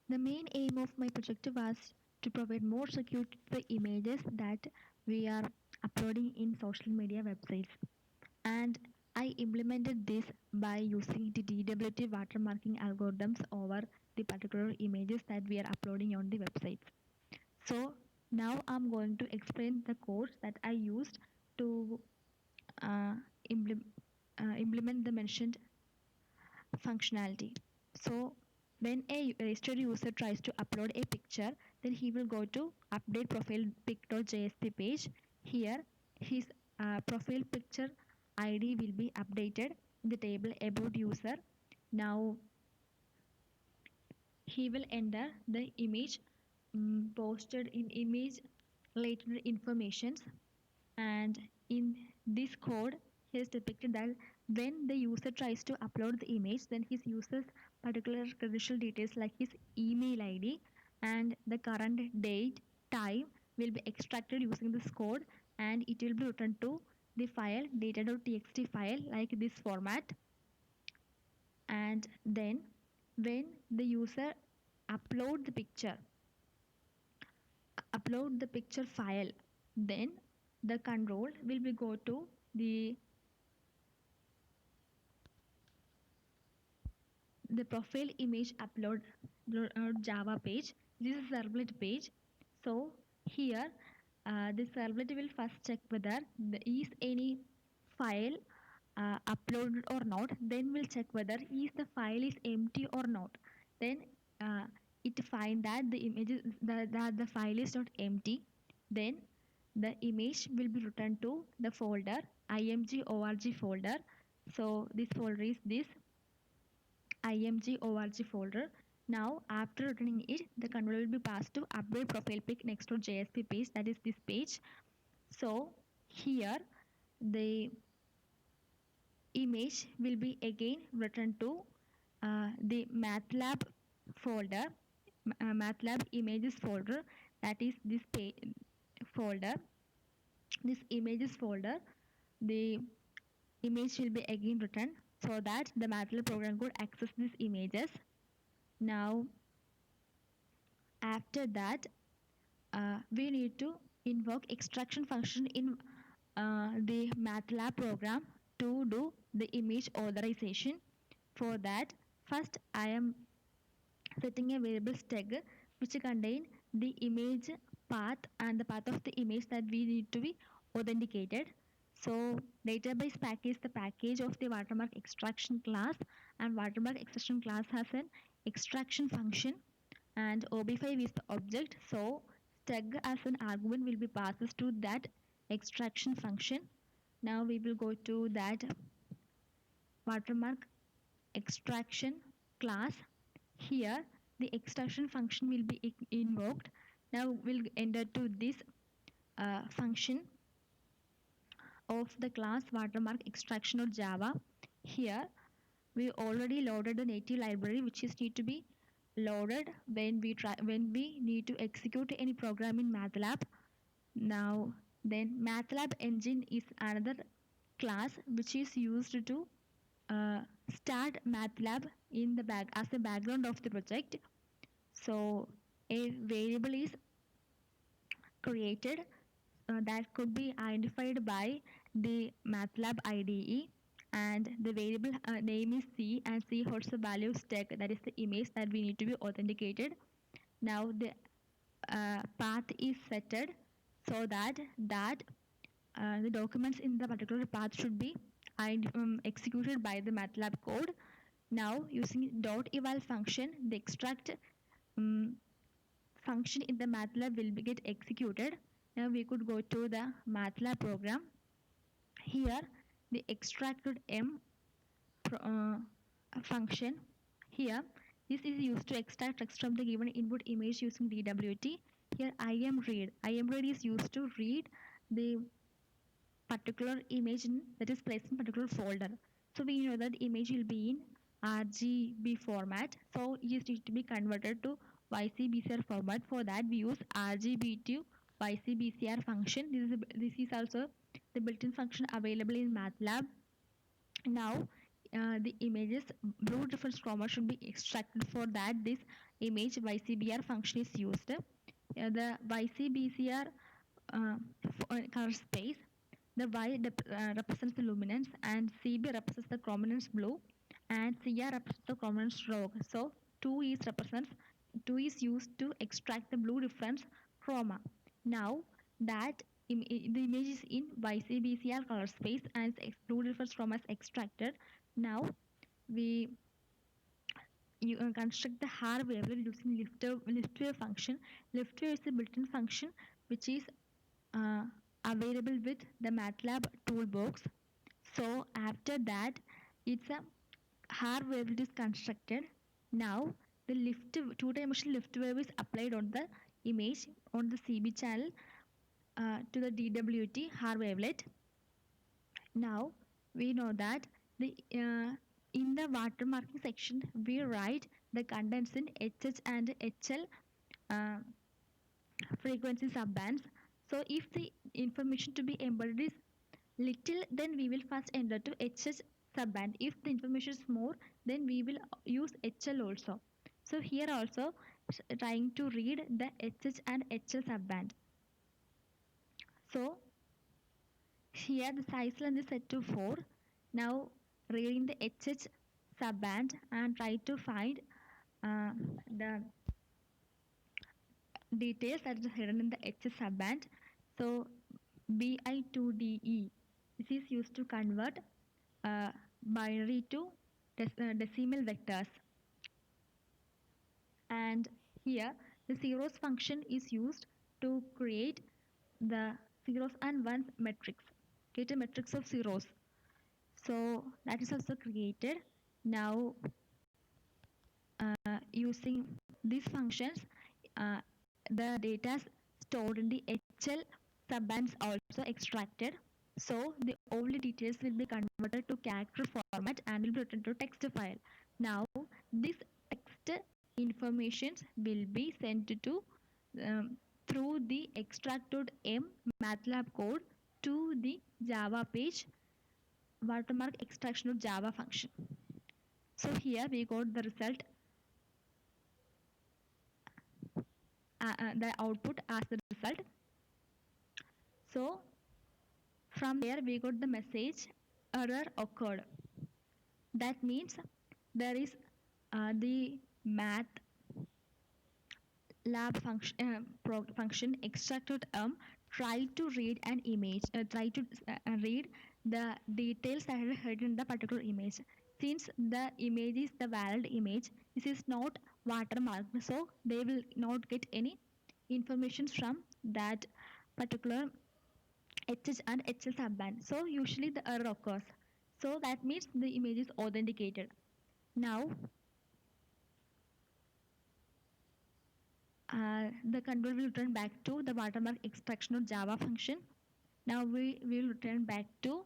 The main aim of my project was to provide more security to the images that we are uploading in social media websites. And I implemented this by using the DWT watermarking algorithms over the particular images that we are uploading on the websites. So now I'm going to explain the codes that I used to uh, implement, implement the mentioned functionality. So when a registered user tries to upload a picture, then he will go to update profile pic.jsp page. Here his profile picture ID will be updated in the table about user. Now he will enter the image posted in image related informations, and in this code he has depicted that when the user tries to upload the image, then his user's particular credential details like his email id and the current date time will be extracted using this code, and it will be returned to the file data.txt file like this format. And then when the user upload the picture upload the picture file, then the control will be go to the profile image upload Java page. This is a servlet page. So here the servlet will first check whether there is any file uploaded or not. Then we'll check whether is the file is empty or not. Then it find that the image that the file is not empty. Then the image will be returned to the folder img.org folder. So this folder is this img.org folder. Now, after returning it, the control will be passed to update profile pic next to JSP page, that is this page. So, here the image will be again returned to the MATLAB folder, MATLAB images folder, that is this page, folder, this images folder. The image will be again written so that the MATLAB program could access these images. Now, after that, we need to invoke extraction function in the MATLAB program to do the image authorization. For that, first I am setting a variable steg which contain the image path and the path of the image that we need to be authenticated. So database package the package of the watermark extraction class, and watermark extraction class has an extraction function, and ob5 is the object. So steg as an argument will be passed to that extraction function. Now we will go to that watermark extraction class. Here the extraction function will be invoked. Now we'll enter to this function of the class watermark extraction or Java. Here we already loaded the native library which is need to be loaded when we need to execute any program in MATLAB. Now then MATLAB engine is another class which is used to start MATLAB in the back as the background of the project. So a variable is created that could be identified by the MATLAB IDE, and the variable name is C, and C holds the value of steg, that is the image that we need to be authenticated. Now the path is setted so that the documents in the particular path should be executed by the MATLAB code. Now using .eval function, the extract um, function in the MATLAB will get executed. Now we could go to the MATLAB program. Here the extracted m function. Here this is used to extract text from the given input image using DWT. Here imread is used to read the particular image that is placed in particular folder. So we know that image will be in RGB format. So it is need to be converted to YCBCR format. For that we use RGB to YCBCR function. This is also the built-in function available in MATLAB. Now the images blue reference chroma should be extracted. For that this image YCBR function is used. The YCBCR color space, the Y represents the luminance and CB represents the chrominance blue and CR represents the chrominance rogue. So 2 is used to extract the blue difference chroma. Now that the image is in YCBCR color space and blue difference chroma is extracted, now we you construct the Haar wavelet using lift wave function. Lift wave is a built-in function which is uh, available with the MATLAB toolbox. So after that, it's a Haar wavelet is constructed. Now the two-dimensional lift wave is applied on the image on the CB channel to the DWT Haar wavelet. Now we know that the in the watermarking section we write the contents in HH and HL uh, frequency subbands. So if the information to be embedded is little, then we will first enter to HH subband. If the information is more, then we will use HL also. So here also trying to read the HH and HL subband. So here the size length is set to 4. Now reading the HH subband and try to find the details that is hidden in the HS subband. So BI2DE. This is used to convert binary to decimal vectors. And here the zeros function is used to create the zeros and ones matrix. Create a matrix of zeros. So that is also created. Now using these functions, the data stored in the HL subbands also extracted. So the only details will be converted to character format and will be written to text file. Now this text information will be sent to through the extract.m MATLAB code to the Java page watermark extraction of Java function. So here we got the result, the output as the result. So from there we got the message error occurred. That means there is the math lab function extract.m try to read an image, try to read the details that are hidden in the particular image. Since the image is the valid image, this is not watermarked, so they will not get any information from that particular HH and HL subband. So usually the error occurs. So that means the image is authenticated. Now the control will return back to the watermark extraction of Java function. Now we will return back to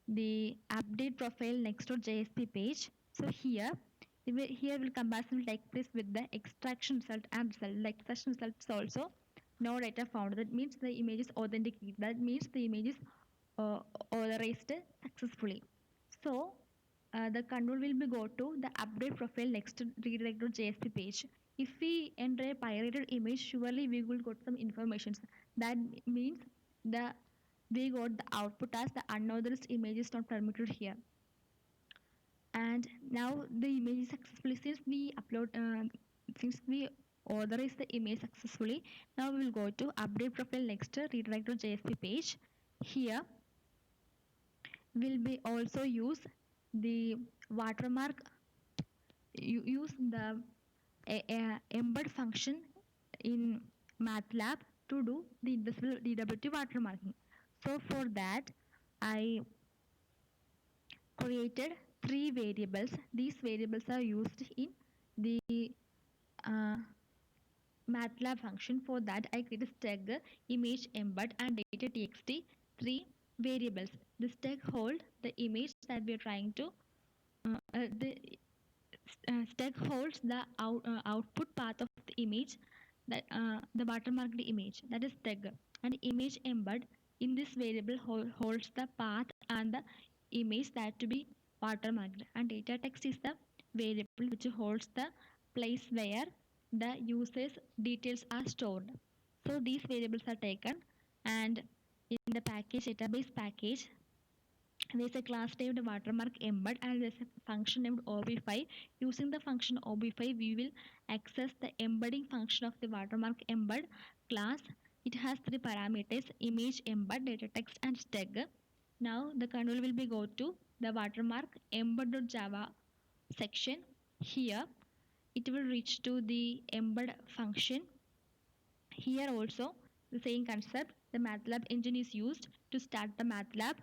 the update profile next.jsp page. So here will comparison will take place with the extraction result and result. The extraction result is also no data found. That means the image is authenticated. That means the image is authorized successfully. So the control will be go to the update profile next to redirect.jsp page. If we enter a pirated image, surely we will get some information. That means we got the output as the unauthorized image is not permitted here. And now the image is successfully since we authorize the image successfully. Now we will go to update profile next redirect.jsp page. Here will be also use the watermark. Use the embed function in MATLAB to do the invisible DWT watermarking. So for that I created 3 variables. These variables are used in the MATLAB function. For that I created steg, image embed and data.txt, 3 variables. The steg hold the image that we are trying to the steg holds the output path of the image, that the watermarked image, that is steg, and image embed in this variable holds the path and the image that to be watermarked, and data text is the variable which holds the place where the user's details are stored. So these variables are taken, and in the package database package, there's a class named watermark embed and there's a function named ob5. Using the function ob5, we will access the embedding function of the watermark embed class. It has three parameters: image, embed, data text, and steg. Now the control will be go to the watermark embed.java section. Here it will reach to the embed function. Here also the same concept, the MATLAB engine is used to start the MATLAB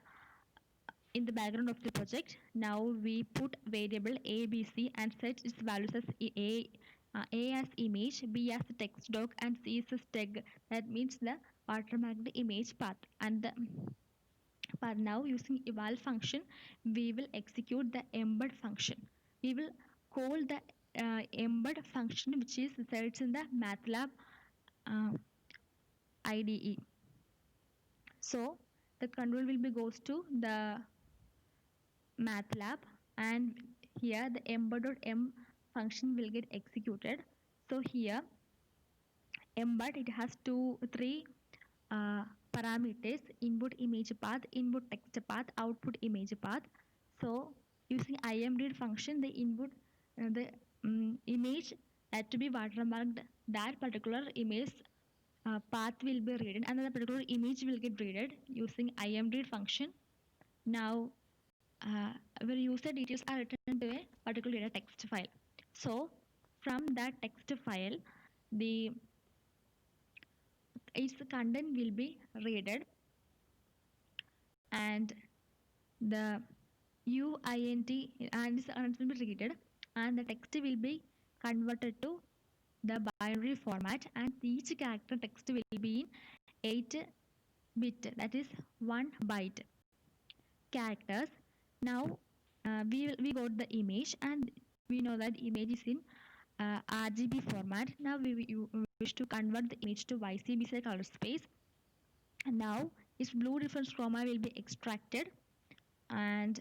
in the background of the project. Now we put variable a, b, c and set its values as a as image, b as the text doc, and c is the steg. That means the watermark the image path. And the but now using eval function, we will execute the embed function. We will call the embed function which is results in the MATLAB uh, IDE. So the control will be goes to the MATLAB, and here the embed.m function will get executed. So here embed, it has three parameters: input image path, input text path, output image path. So using imread function, the input the image had to be watermarked. That particular image path will be read and the particular image will get read using imread function. Now where user details are written to a particular data text file. So from that text file, the its content will be readed, and the uint and its content will be readed, and the text will be converted to the binary format, and each character text will be in 8-bit, that is 1 byte characters. Now we got the image, and we know that image is in RGB format. Now we wish to convert the image to YCBC color space. And now its blue reference chroma will be extracted, and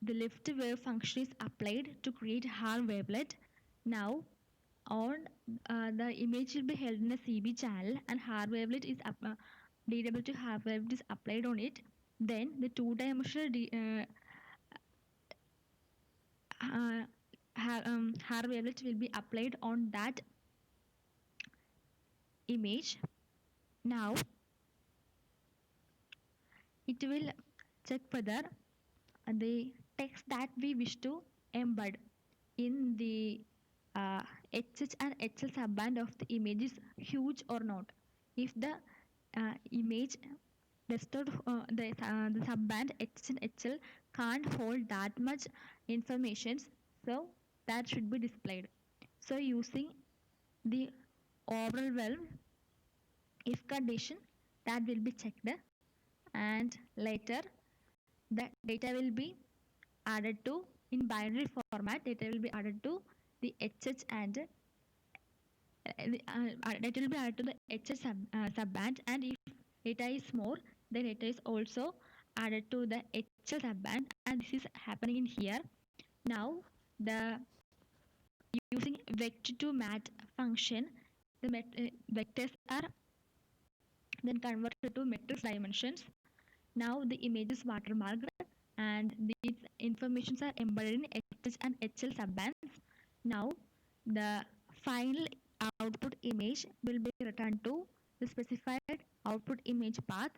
the left wave function is applied to create Haar wavelet. Now on the image will be held in a CB channel, and Haar wavelet is DW Haar wavelet is applied on it. Then the two-dimensional Haar wavelet will be applied on that image. Now it will check whether the text that we wish to embed in the HH and HL subband of the image is huge or not. If the image desktop the subband HH and HL can't hold that much information, so that should be displayed. So using the overwhelm if condition, that will be checked, and later the data will be added to in binary format. Data will be added to the HH and data will be added to the HH subband, and if data is more, then data is also added to the HL subband, and this is happening in here. Now the using vector to mat function, the vectors are then converted to matrix dimensions. Now the image is watermarked, and these informations are embedded in HH and HL subbands. Now the final output image will be returned to the specified output image path,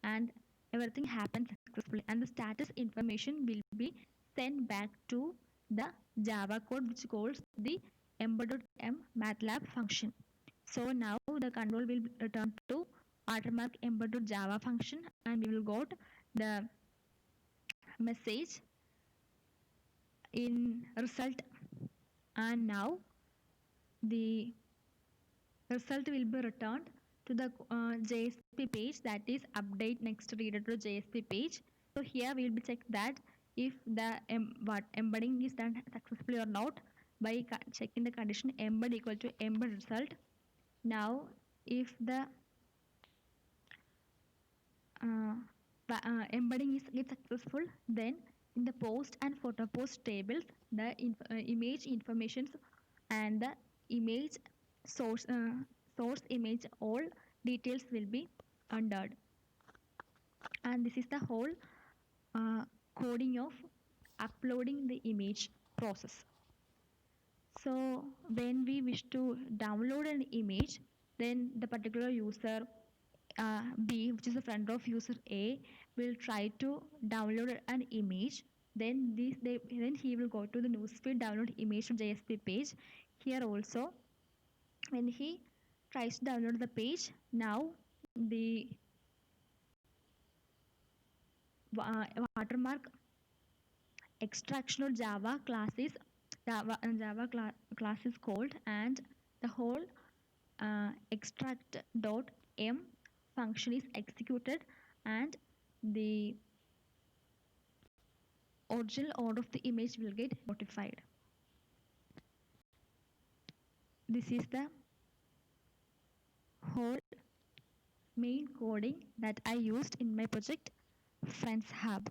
and everything happens successfully, and the status information will be sent back to the Java code which calls the embed.m MATLAB function. So now the control will return to watermark embed.java function, and we will got the message in result, and now the result will be returned to the JSP page, that is update next reader to JSP page. So here we will be check that if the embedding is done successfully or not by checking the condition embed equal to embed result. Now if the embedding is successful, then in the post and photo post tables, the image informations and the image source source image, all details will be entered. And this is the whole uh, coding of uploading the image process. So when we wish to download an image, then the particular user B, which is a friend of user A, will try to download an image. Then he will go to the newsfeed download image from JSP page. Here also, when he tries to download the page, now the uh, watermark extraction or Java class is class is called, and the whole extract.m function is executed, and the original order of the image will get notified. This is the whole main coding that I used in my project Friends Hub.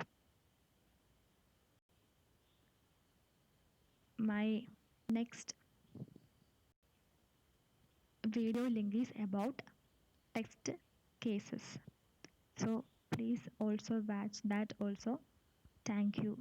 My next video link is about text cases. So please also watch that also. Thank you.